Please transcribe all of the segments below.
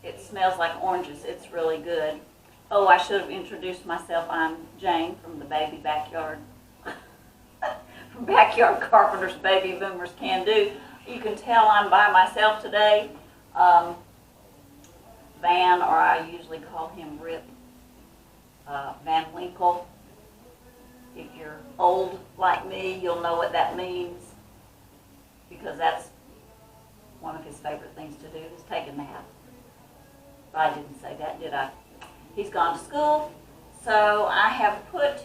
It smells like oranges. It's really good. Oh, I should have introduced myself. I'm Jane from the Baby Backyard. From Backyard Carpenters, Baby Boomers Can Do. You can tell I'm by myself today. Van, or I usually call him Rip Van Winkle. If you're old like me, you'll know what that means, because that's one of his favorite things to do, is take a nap. I didn't say that, did I? He's gone to school, so I have put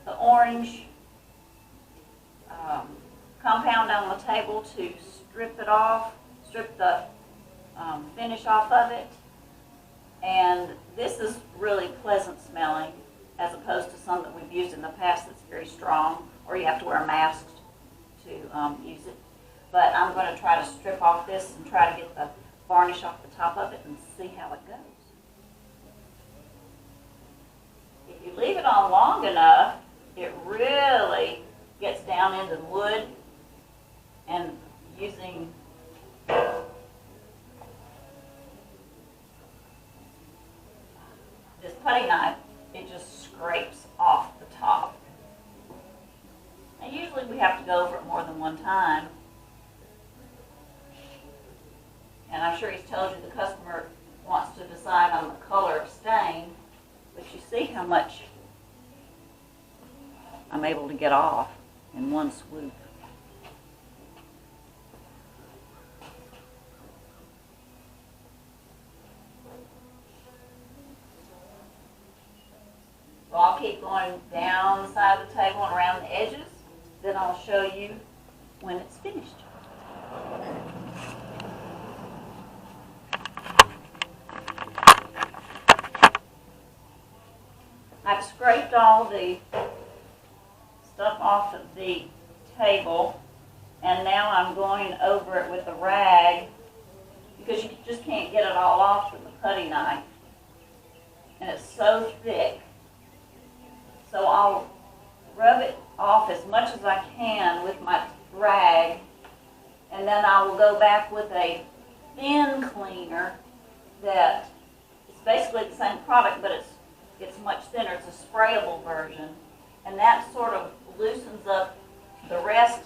the orange compound on the table to strip it off, strip the finish off of it. And this is really pleasant smelling, as opposed to some that we've used in the past that's very strong, or you have to wear masks to use it. But I'm going to try to strip off this and try to get the varnish off the top of it and see how it goes. If you leave it on long enough, it really gets down into the wood, and using this putty knife, it just scrapes off the top. And usually we have to go over it more than one time. And I'm sure he's told you the customer wants to decide on the color of stain, but you see how much I'm able to get off in one swoop. So I'll keep going down the side of the table and around the edges. Then I'll show you when it's finished. I've scraped all the stuff off of the table, and now I'm going over it with a rag, because you just can't get it all off with the putty knife. And it's so thick. So I'll rub it off as much as I can with my rag, and then I will go back with a thin cleaner that is basically the same product, but it's much thinner. It's a sprayable version, and that sort of loosens up the rest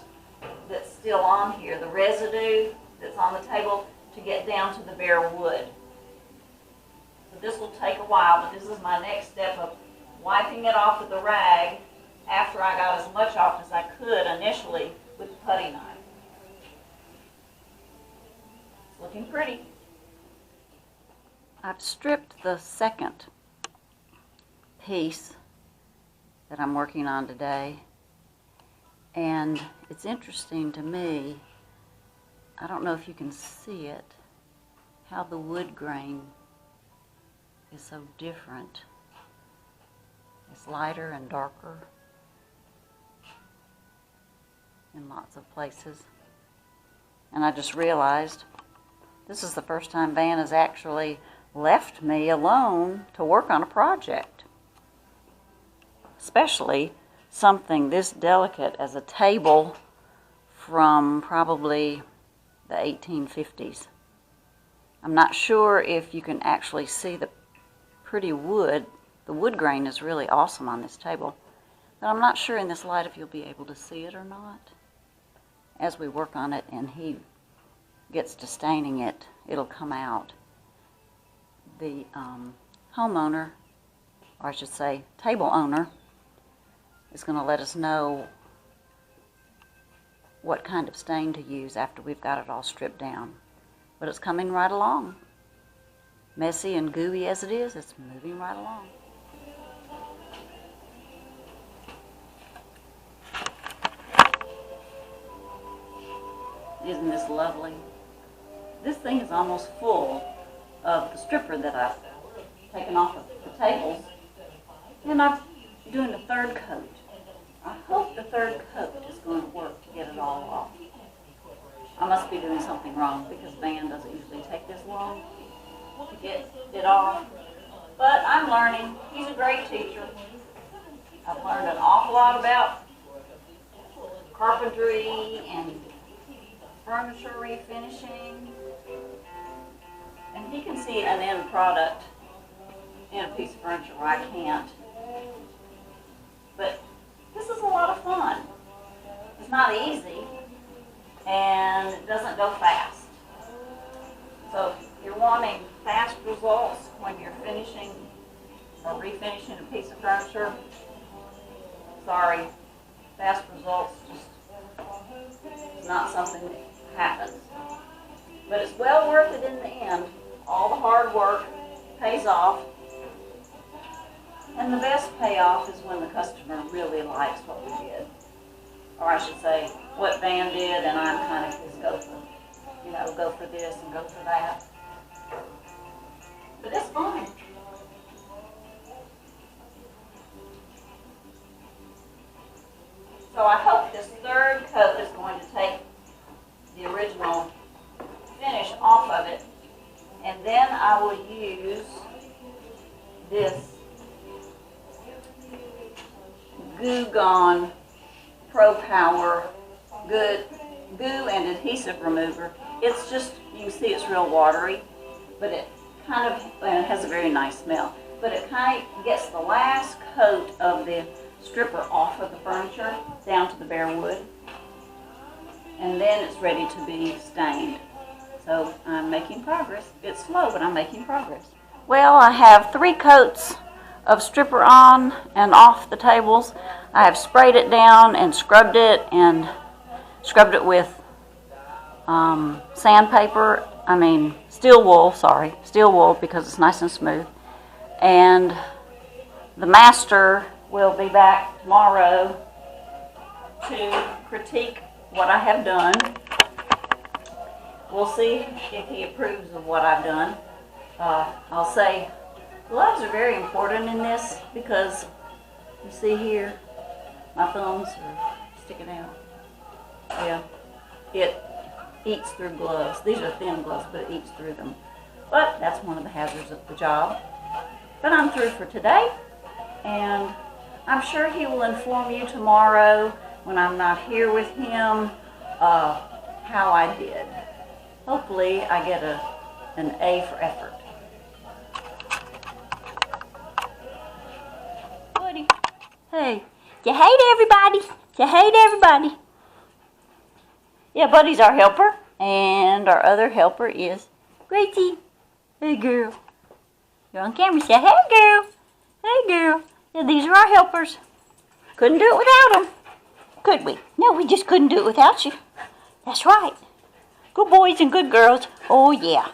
that's still on here, the residue that's on the table, to get down to the bare wood. So this will take a while, but this is my next step of wiping it off with the rag after I got as much off as I could initially with the putty knife. It's looking pretty. I've stripped the second piece that I'm working on today, and it's interesting to me, I don't know if you can see it, how the wood grain is so different. It's lighter and darker in lots of places. And I just realized this is the first time Van has actually left me alone to work on a project. Especially something this delicate as a table from probably the 1850s. I'm not sure if you can actually see the pretty wood. The wood grain is really awesome on this table, but I'm not sure in this light if you'll be able to see it or not. As we work on it and he gets to staining it, it'll come out. The homeowner, or I should say table owner, is going to let us know what kind of stain to use after we've got it all stripped down. But it's coming right along. Messy and gooey as it is, it's moving right along. Isn't this lovely? This thing is almost full of the stripper that I've taken off of the tables, and I'm doing the third coat. I hope the third coat is going to work to get it all off. I must be doing something wrong, because Van doesn't usually take this long to get it off. But I'm learning. He's a great teacher. I've learned an awful lot about carpentry and furniture refinishing, and he can see an end product in a piece of furniture where I can't. But this is a lot of fun. It's not easy, and it doesn't go fast. So if you're wanting fast results when you're finishing or refinishing a piece of furniture, sorry, fast results just is not something that happens. But it's well worth it in the end. All the hard work pays off. And the best payoff is when the customer really likes what we did. Or I should say, what Van did, and I'm kind of his gopher. You know, go for this and go for that. But it's fun. So I hope this third coat is going to take the original finish off of it. And then I will use this Goo Gone Pro Power goo and adhesive remover. It's just, you can see it's real watery, but it kind of, and it has a very nice smell, but it kind of gets the last coat of the stripper off of the furniture down to the bare wood, and then it's ready to be stained. So I'm making progress. It's slow, but I'm making progress. Well, I have 3 coats of stripper on and off the tables. I have sprayed it down and scrubbed it with sandpaper, steel wool because it's nice and smooth. And the master will be back tomorrow to critique what I have done. We'll see if he approves of what I've done. I'll say gloves are very important in this because you see here, my thumbs are sticking out. Yeah, it eats through gloves. These are thin gloves, but it eats through them. But that's one of the hazards of the job. But I'm through for today, and I'm sure he will inform you tomorrow when I'm not here with him how I did. Hopefully I get an A for effort. Buddy. Hey, you hate everybody. You hate everybody. Yeah, Buddy's our helper, and our other helper is Gracie. Hey, girl. You're on camera. Say, hey, girl. Hey, girl. Yeah, these are our helpers. Couldn't do it without them, could we? No, we just couldn't do it without you. That's right. Good boys and good girls. Oh, yeah.